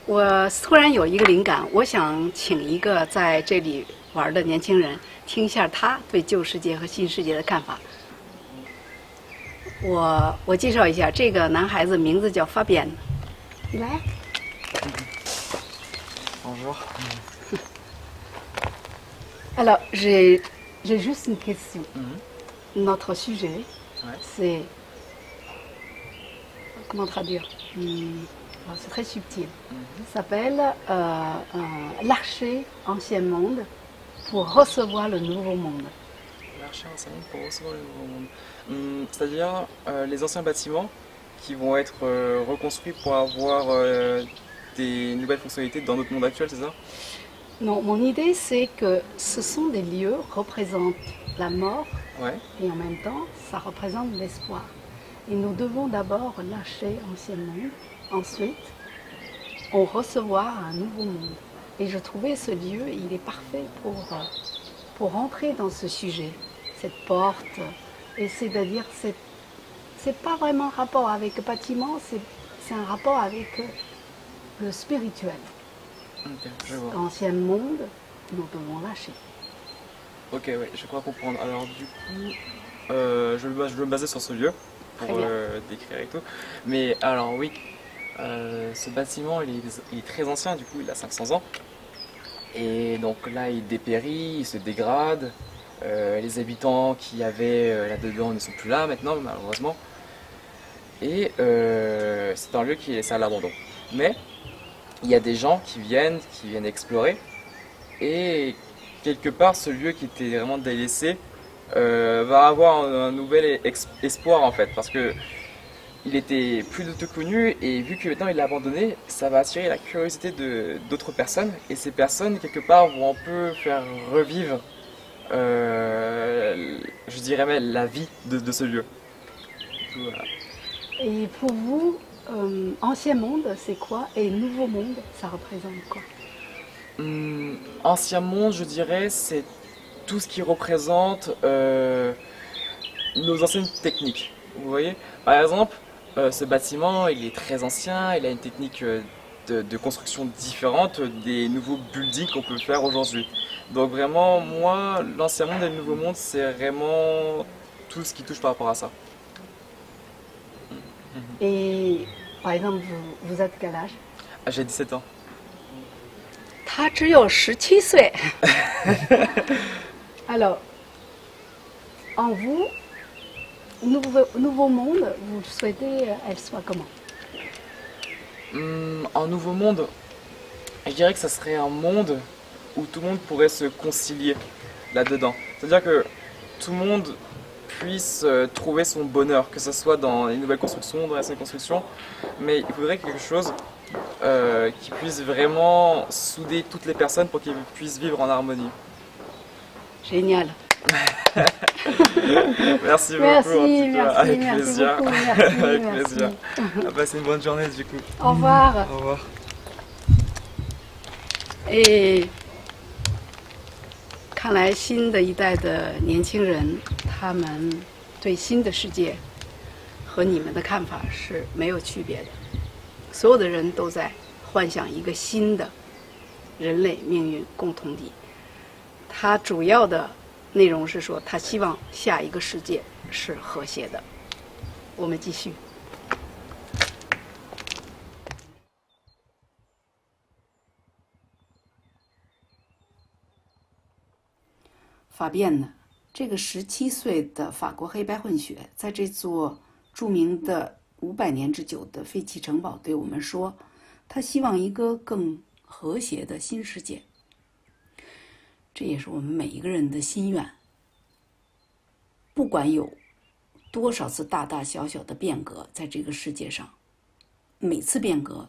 我突然有一个灵感，我想请一个在这里玩的年轻人听一下他对旧世界和新世界的看法。我介绍一下，这个男孩子名字叫发边，你来。Bonjour. Alors, j'ai juste une question. Notre sujet, c'est... Comment traduire C'est très subtil. Ça s'appelle l'archer ancien monde pour recevoir le nouveau monde. L'archer ancien monde pour recevoir le nouveau monde. C'est-à-dire les anciens bâtiments qui vont être reconstruits pour avoir des nouvelles fonctionnalités dans notre monde actuel, c'est ça? Non, mon idée c'est que ce sont des lieux qui représentent la mort et en même temps ça représente l'espoir. Et nous devons d'abord lâcher ancien monde, ensuite on recevoir un nouveau monde. Et je trouvais ce lieu, il est parfait pour entrer dans ce sujet, cette porte. Et c'est-à-dire, c'est pas vraiment un rapport avec le bâtiment, c'est un rapport avec le spirituel. Ok, je vois. L'ancien monde, nous devons lâcher. Ok, ouais, je crois comprendre. Alors du coup, je vais me baser sur ce lieu pour décrire et tout. Mais alors oui, ce bâtiment il est très ancien, du coup il a 500 ans. Et donc là il dépérit, il se dégrade. Les habitants qui avaient là-dedans ne sont plus là maintenant malheureusement. Et c'est un lieu qui est laissé à l'abandon. Mais il y a des gens qui viennent explorer. Et quelque part ce lieu qui était vraiment délaissé va avoir un nouvel espoir en fait. Parce que il était plus de tout connu et vu que maintenant il est abandonné, ça va attirer la curiosité d'autres personnes. Et ces personnes quelque part vont un peu faire revivre je dirais même la vie de ce lieu. Coup, voilà. Et pour vous, ancien monde, c'est quoi? Et nouveau monde, ça représente quoi? Ancien monde, je dirais, c'est tout ce qui représente nos anciennes techniques. Vous voyez? Par exemple, ce bâtiment, il est très ancien, il a une technique de construction différente des nouveaux buildings qu'on peut faire aujourd'hui. Donc vraiment, moi, l'ancien monde et le nouveau monde, c'est vraiment tout ce qui touche par rapport à ça. Et par exemple, vous êtes quel âge? Ah, j'ai 17 ans. 他只有17岁。Alors, en vous, nouveau monde, vous souhaitez elle soit comment? Un nouveau monde, je dirais que ça serait un monde où tout le monde pourrait se concilier là-dedans. C'est-à-dire que tout le monde puisse trouver son bonheur, que ce soit dans les nouvelles constructions, dans les anciennes constructions, mais il faudrait quelque chose qui puisse vraiment souder toutes les personnes pour qu'ils puissent vivre en harmonie. Génial. Merci beaucoup, merci, avec merci plaisir. beaucoup, merci, Avec merci. plaisir. Passez une bonne journée du coup. Au revoir. Au revoir. Et 看来新的一代的年轻人，他们对新的世界和你们的看法是没有区别的。所有的人都在幻想一个新的人类命运共同体。它主要的内容是说，他希望下一个世界是和谐的。我们继续。法变呢，这个17岁的法国黑白混血，在这座著名的500年之久的废弃城堡对我们说，他希望一个更和谐的新世界。这也是我们每一个人的心愿。不管有多少次大大小小的变革在这个世界上，每次变革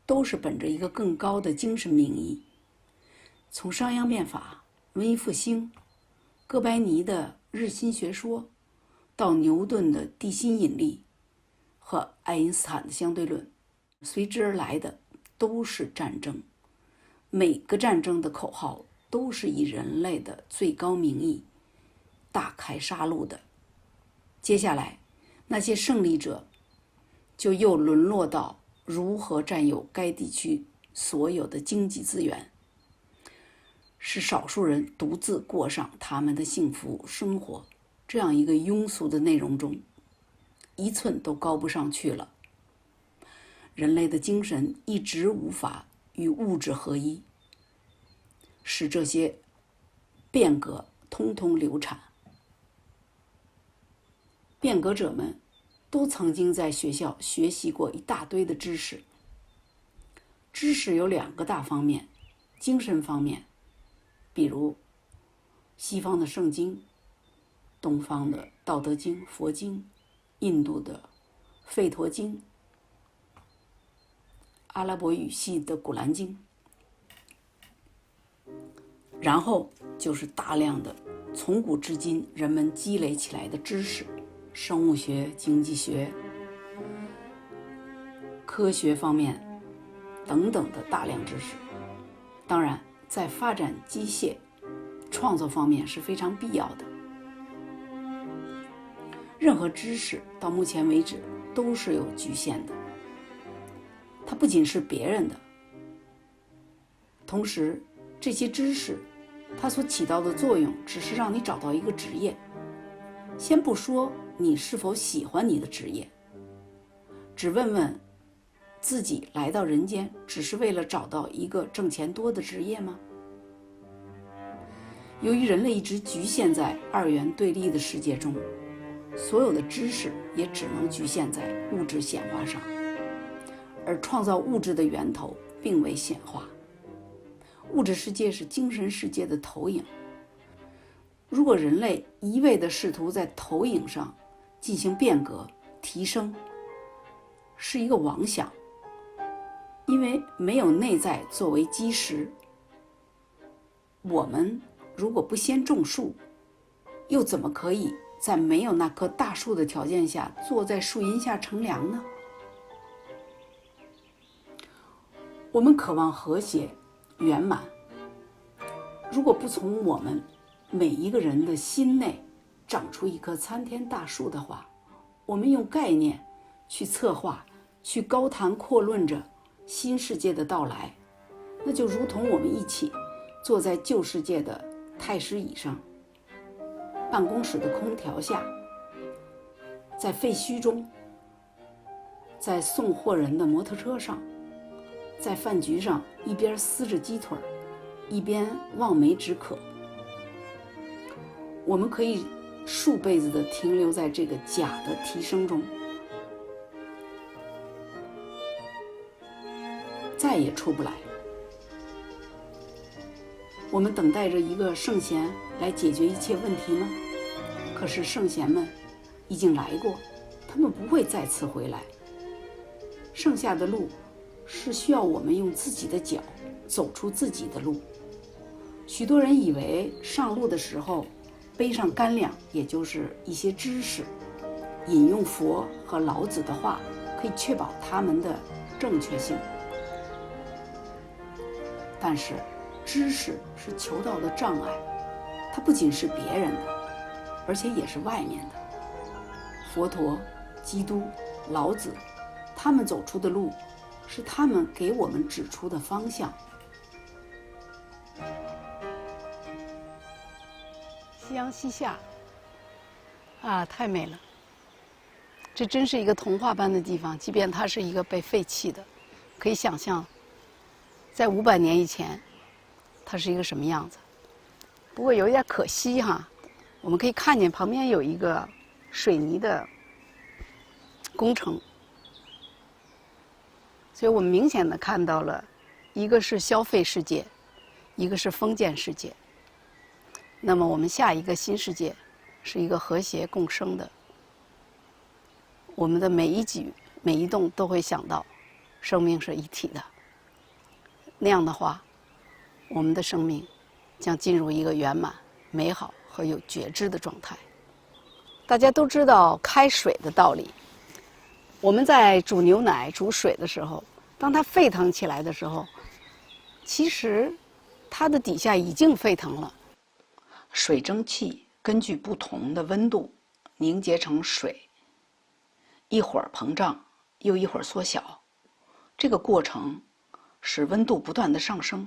都是本着一个更高的精神名义。从商鞅变法、文艺复兴、哥白尼的日心学说，到牛顿的地心引力和爱因斯坦的相对论，随之而来的都是战争。每个战争的口号都是以人类的最高名义大开杀戮的。接下来那些胜利者就又沦落到如何占有该地区所有的经济资源，使少数人独自过上他们的幸福生活，这样一个庸俗的内容中，一寸都高不上去了。人类的精神一直无法与物质合一，使这些变革通通流产。变革者们都曾经在学校学习过一大堆的知识。知识有2个大方面，精神方面，比如西方的圣经，东方的道德经、佛经，印度的吠陀经，阿拉伯语系的古兰经，然后就是大量的从古至今人们积累起来的知识，生物学、经济学、科学方面等等的大量知识。当然，在发展机械创作方面是非常必要的。任何知识到目前为止都是有局限的，它不仅是别人的，同时这些知识它所起到的作用只是让你找到一个职业。先不说你是否喜欢你的职业，只问问自己来到人间只是为了找到一个挣钱多的职业吗？由于人类一直局限在2元对立的世界中，所有的知识也只能局限在物质显化上，而创造物质的源头并未显化。物质世界是精神世界的投影。如果人类一味地试图在投影上进行变革提升，是一个妄想，因为没有内在作为基石。我们如果不先种树，又怎么可以在没有那棵大树的条件下坐在树荫下乘凉呢？我们渴望和谐圆满，如果不从我们每一个人的心内长出一棵参天大树的话，我们用概念去策划，去高谈阔论着新世界的到来，那就如同我们一起坐在旧世界的太师椅上，办公室的空调下，在废墟中，在送货人的摩托车上，在饭局上一边撕着鸡腿一边望梅止渴。我们可以数辈子的停留在这个假的提升中，再也出不来。我们等待着一个圣贤来解决一切问题吗？可是圣贤们已经来过，他们不会再次回来。剩下的路是需要我们用自己的脚走出自己的路。许多人以为上路的时候背上干粮，也就是一些知识，引用佛和老子的话，可以确保他们的正确性。但是知识是求道的障碍，它不仅是别人的，而且也是外面的。佛陀、基督、老子，他们走出的路是他们给我们指出的方向。夕阳西下啊，太美了！这真是一个童话般的地方，即便它是一个被废弃的，可以想象在500年以前它是一个什么样子。不过有一点可惜哈，我们可以看见旁边有一个水泥的工程，所以我们明显的看到了一个是消费世界，一个是封建世界。那么我们下一个新世界是一个和谐共生的，我们的每一举每一动都会想到生命是一体的。那样的话，我们的生命将进入一个圆满、美好和有觉知的状态。大家都知道开水的道理，我们在煮牛奶、煮水的时候，当它沸腾起来的时候，其实它的底下已经沸腾了。水蒸气根据不同的温度凝结成水，一会儿膨胀，又一会儿缩小。这个过程使温度不断的上升，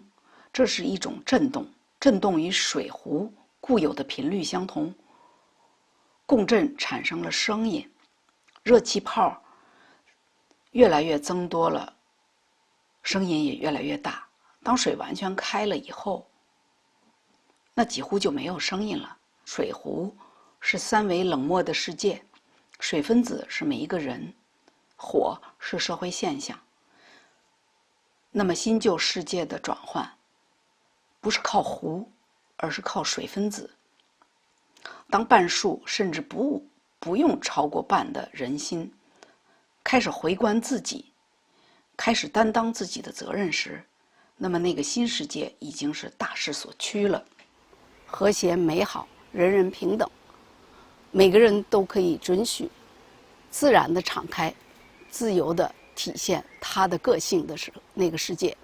这是一种震动，震动与水壶固有的频率相同，共振产生了声音，热气泡越来越增多了，声音也越来越大。当水完全开了以后，那几乎就没有声音了。水壶是三维冷漠的世界，水分子是每一个人，火是社会现象。那么新旧世界的转换不是靠壶，而是靠水分子。当半数甚至不用超过半的人心开始回观自己，开始担当自己的责任时，那么那个新世界已经是大势所趋了。和谐美好，人人平等，每个人都可以准许自然的敞开，自由的体现他的个性的那个世界。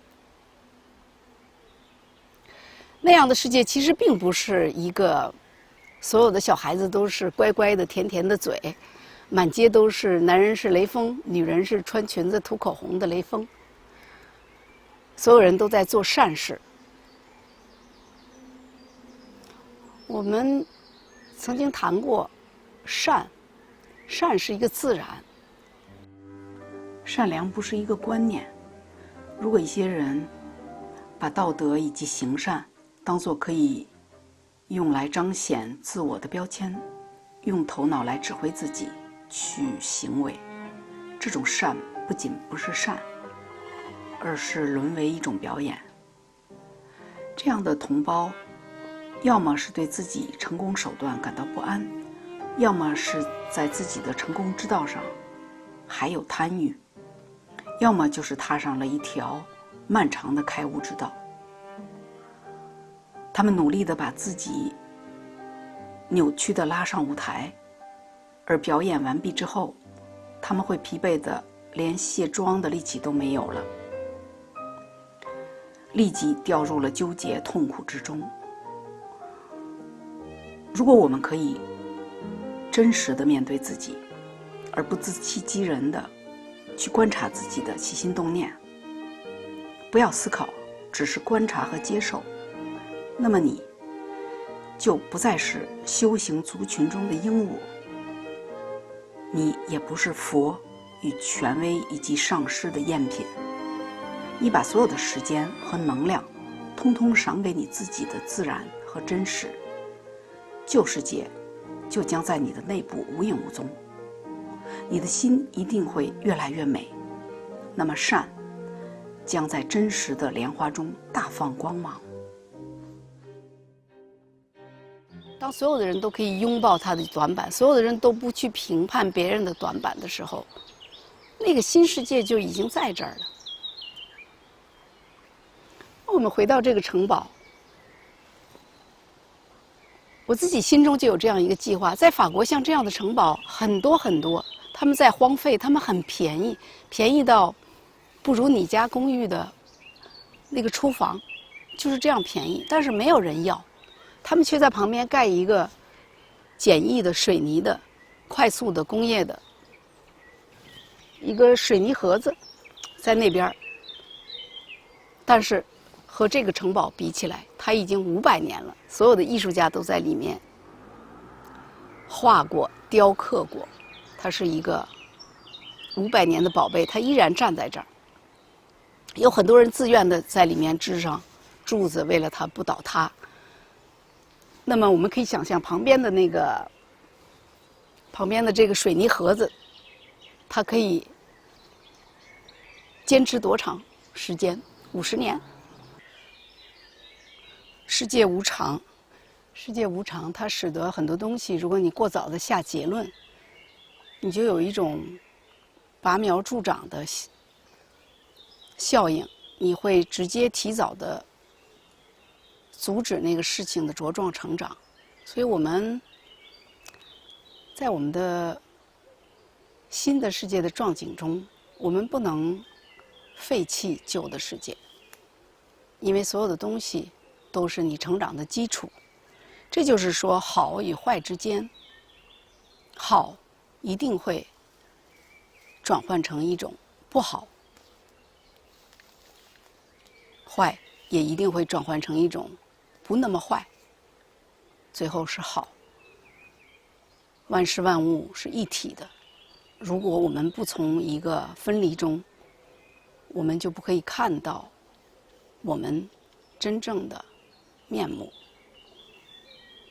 那样的世界其实并不是一个所有的小孩子都是乖乖的甜甜的嘴，满街都是男人是雷锋，女人是穿裙子涂口红的雷锋，所有人都在做善事。我们曾经谈过善是一个自然，善良不是一个观念。如果一些人把道德以及行善当作可以用来彰显自我的标签，用头脑来指挥自己去行为，这种善不仅不是善，而是沦为一种表演。这样的同胞要么是对自己成功手段感到不安，要么是在自己的成功之道上还有贪欲，要么就是踏上了一条漫长的开悟之道。他们努力地把自己扭曲地拉上舞台，而表演完毕之后，他们会疲惫的连卸妆的力气都没有了，立即掉入了纠结痛苦之中。如果我们可以真实地面对自己，而不自欺欺人地去观察自己的起心动念，不要思考，只是观察和接受，那么你就不再是修行族群中的鹦鹉，你也不是佛与权威以及上师的赝品。你把所有的时间和能量通通赏给你自己的自然和真实，旧世界就将在你的内部无影无踪，你的心一定会越来越美，那么善将在真实的莲花中大放光芒。当所有的人都可以拥抱他的短板，所有的人都不去评判别人的短板的时候，那个新世界就已经在这儿了。我们回到这个城堡，我自己心中就有这样一个计划。在法国，像这样的城堡很多很多，他们在荒废，他们很便宜，便宜到不如你家公寓的那个厨房，就是这样便宜，但是没有人要。他们却在旁边盖一个简易的水泥的、快速的工业的一个水泥盒子，在那边。但是和这个城堡比起来，它已经500年了，所有的艺术家都在里面画过、雕刻过，它是一个500年的宝贝，它依然站在这儿。有很多人自愿的在里面支上柱子，为了它不倒塌。那么我们可以想象旁边的这个水泥盒子，它可以坚持多长时间？50年。世界无常，世界无常，它使得很多东西，如果你过早的下结论，你就有一种拔苗助长的效应，你会直接提早的阻止那个事情的茁壮成长。所以我们在我们的新的世界的壮景中，我们不能废弃旧的世界，因为所有的东西都是你成长的基础。这就是说，好与坏之间，好一定会转换成一种不好，坏也一定会转换成一种不那么坏，最后是好。万事万物是一体的，如果我们不从一个分离中，我们就不可以看到我们真正的面目。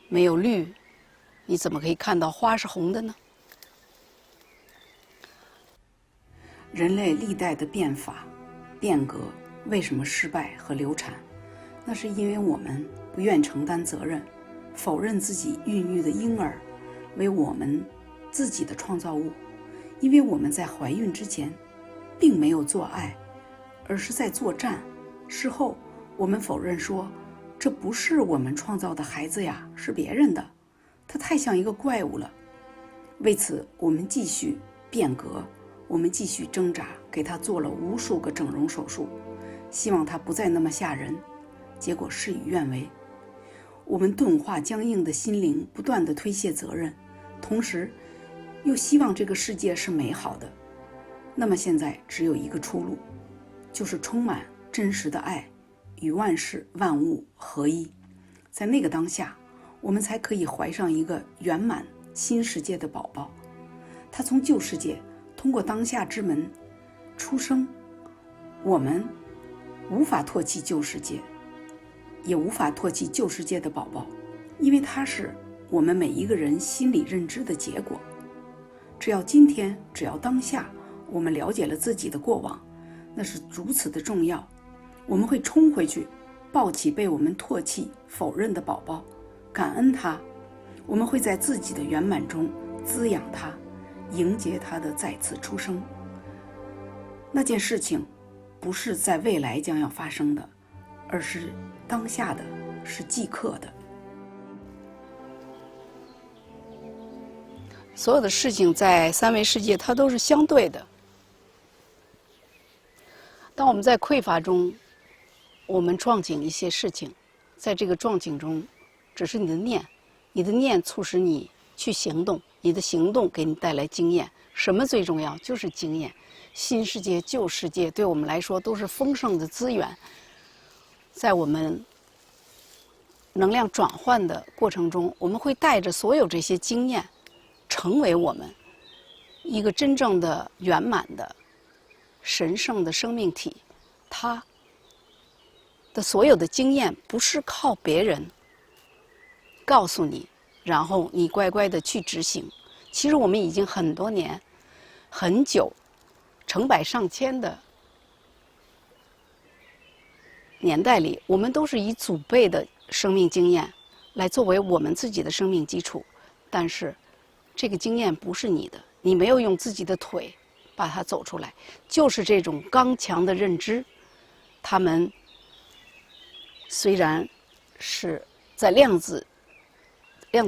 没有绿，你怎么可以看到花是红的呢？人类历代的变法、变革为什么失败和流产？那是因为我们不愿承担责任，否认自己孕育的婴儿为我们自己的创造物。因为我们在怀孕之前并没有做爱，而是在作战。事后我们否认说，这不是我们创造的孩子呀，是别人的，他太像一个怪物了。为此我们继续变革，我们继续挣扎，给他做了无数个整容手术，希望他不再那么吓人，结果事与愿违。我们钝化僵硬的心灵，不断地推卸责任，同时又希望这个世界是美好的。那么现在只有一个出路，就是充满真实的爱，与万事万物合一。在那个当下，我们才可以怀上一个圆满新世界的宝宝。他从旧世界通过当下之门出生，我们无法唾弃旧世界，也无法唾弃旧世界的宝宝，因为它是我们每一个人心理认知的结果。只要今天，只要当下，我们了解了自己的过往，那是如此的重要。我们会冲回去，抱起被我们唾弃、否认的宝宝，感恩他。我们会在自己的圆满中滋养他，迎接他的再次出生。那件事情不是在未来将要发生的，而是当下的，是即刻的。所有的事情在三维世界它都是相对的。当我们在匮乏中，我们撞景一些事情，在这个撞景中，只是你的念促使你去行动，你的行动给你带来经验。什么最重要？就是经验。新世界、旧世界对我们来说都是丰盛的资源，在我们能量转换的过程中，我们会带着所有这些经验，成为我们一个真正的圆满的神圣的生命体。它的所有的经验不是靠别人告诉你，然后你乖乖的去执行。其实我们已经很多年、很久、成百上千的年代里，我们都是以祖辈的生命经验来作为我们自己的生命基础。但是这个经验不是你的，你没有用自己的腿把它走出来，就是这种刚强的认知。他们虽然是在量子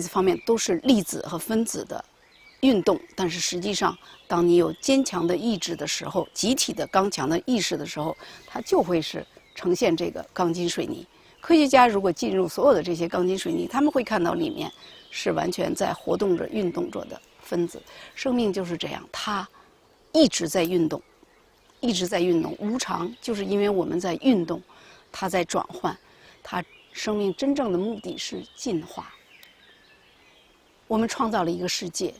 方面都是粒子和分子的运动，但是实际上当你有坚强的意志的时候，集体的刚强的意识的时候，它就会是呈现这个钢筋水泥。科学家如果进入所有的这些钢筋水泥，他们会看到里面是完全在活动着、运动着的分子。生命就是这样，它一直在运动，一直在运动。无常就是因为我们在运动，它在转换。它生命真正的目的是进化。我们创造了一个世界，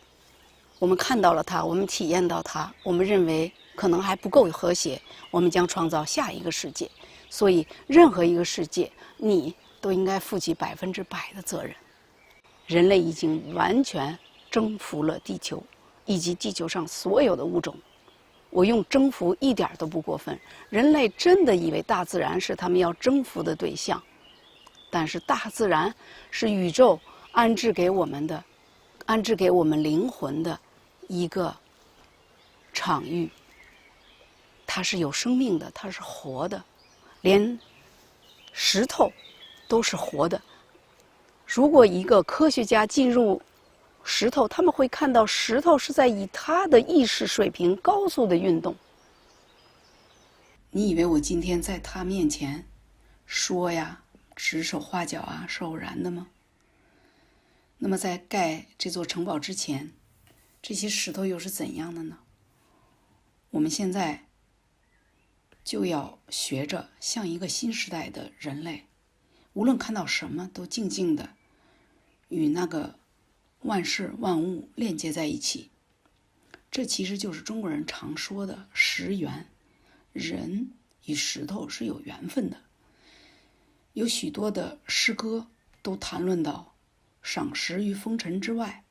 我们看到了它，我们体验到它，我们认为可能还不够和谐，我们将创造下一个世界。所以任何一个世界，你都应该负起100%的责任。人类已经完全征服了地球以及地球上所有的物种。我用征服一点都不过分。人类真的以为大自然是他们要征服的对象，但是大自然是宇宙安置给我们的，安置给我们灵魂的一个场域。它是有生命的，它是活的，连石头都是活的。如果一个科学家进入石头，他们会看到石头是在以他的意识水平高速的运动。你以为我今天在他面前说呀，指手画脚啊，是偶然的吗？那么在盖这座城堡之前，这些石头又是怎样的呢？我们现在就要学着像一个新时代的人类，无论看到什么都静静的与那个万事万物链接在一起。这其实就是中国人常说的识缘，人与石头是有缘分的。有许多的诗歌都谈论到赏石于风尘之外，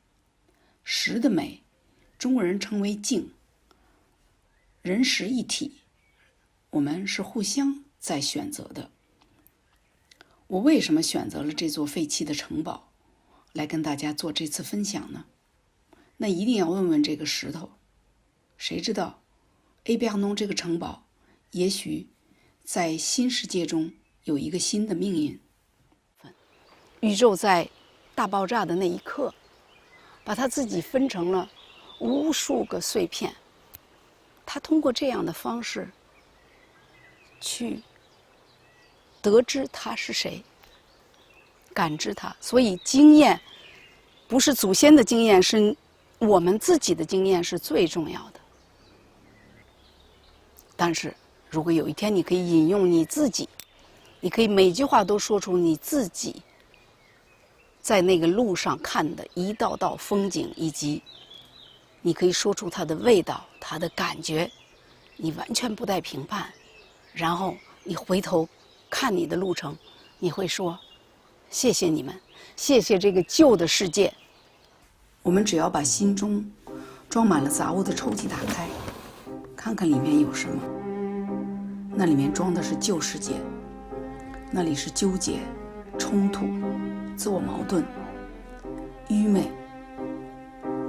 石的美，中国人称为静，人石一体，我们是互相在选择的。我为什么选择了这座废弃的城堡来跟大家做这次分享呢？那一定要问问这个石头，谁知道埃比亚农这个城堡也许在新世界中有一个新的命运。宇宙在大爆炸的那一刻，把它自己分成了无数个碎片，它通过这样的方式去得知他是谁，感知他。所以经验不是祖先的经验，是我们自己的经验是最重要的。但是如果有一天你可以引用你自己，你可以每句话都说出你自己在那个路上看的一道道风景，以及你可以说出它的味道，它的感觉，你完全不带评判，然后你回头看你的路程，你会说谢谢你们，谢谢这个旧的世界。我们只要把心中装满了杂物的抽屉打开，看看里面有什么。那里面装的是旧世界，那里是纠结、冲突、自我矛盾、愚昧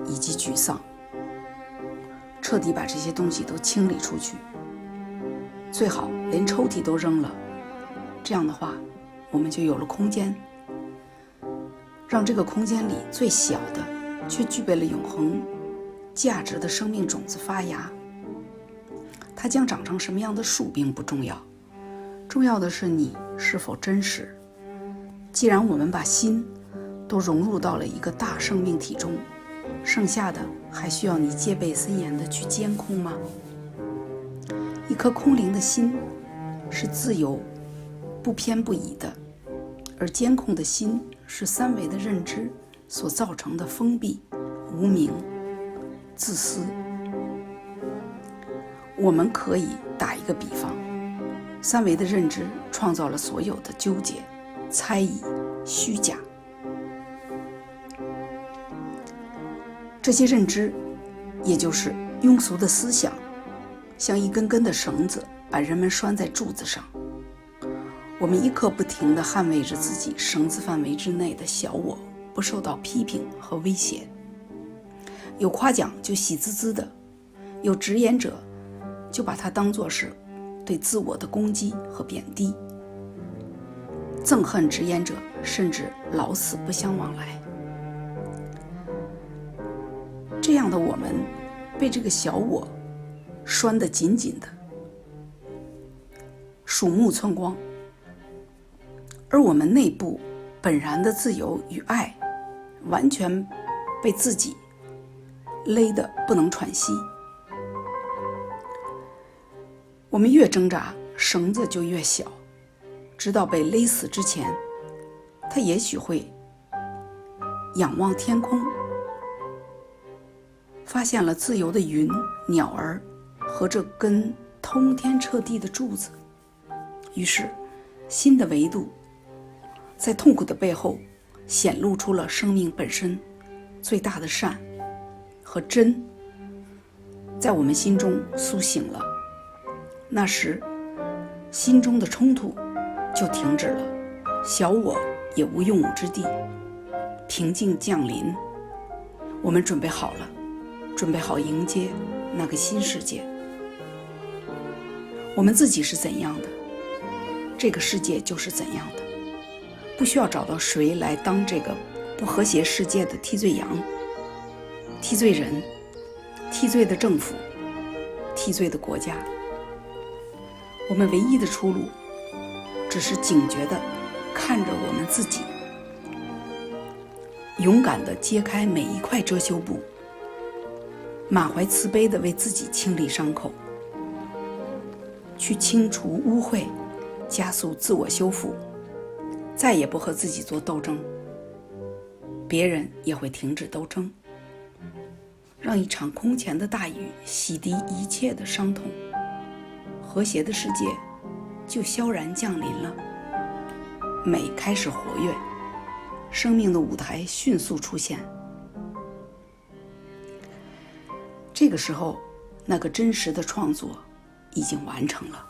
以及沮丧。彻底把这些东西都清理出去，最好连抽屉都扔了。这样的话，我们就有了空间，让这个空间里最小的却具备了永恒价值的生命种子发芽。它将长成什么样的树并不重要，重要的是你是否真实。既然我们把心都融入到了一个大生命体中，剩下的还需要你戒备森严的去监控吗？一颗空灵的心是自由不偏不倚的，而监控的心是三维的认知所造成的封闭、无明、自私。我们可以打一个比方，三维的认知创造了所有的纠结、猜疑、虚假。这些认知，也就是庸俗的思想，像一根根的绳子，把人们拴在柱子上。我们一刻不停地捍卫着自己绳子范围之内的小我，不受到批评和威胁。有夸奖就喜滋滋的，有直言者就把它当作是对自我的攻击和贬低，憎恨直言者甚至老死不相往来。这样的我们被这个小我拴得紧紧的，鼠目寸光，而我们内部本然的自由与爱完全被自己勒得不能喘息。我们越挣扎，绳子就越小，直到被勒死之前，它也许会仰望天空，发现了自由的云、鸟儿和这根通天彻地的柱子。于是新的维度在痛苦的背后显露出了生命本身最大的善和真，在我们心中苏醒了。那时心中的冲突就停止了，小我也无用武之地，平静降临。我们准备好了，准备好迎接那个新世界。我们自己是怎样的，这个世界就是怎样的，不需要找到谁来当这个不和谐世界的替罪羊、替罪人、替罪的政府、替罪的国家。我们唯一的出路只是警觉地看着我们自己，勇敢地揭开每一块遮羞布，满怀慈悲地为自己清理伤口，去清除污秽，加速自我修复，再也不和自己做斗争，别人也会停止斗争，让一场空前的大雨洗涤一切的伤痛，和谐的世界就悄然降临了。美开始活跃，生命的舞台迅速出现。这个时候，那个真实的创作已经完成了。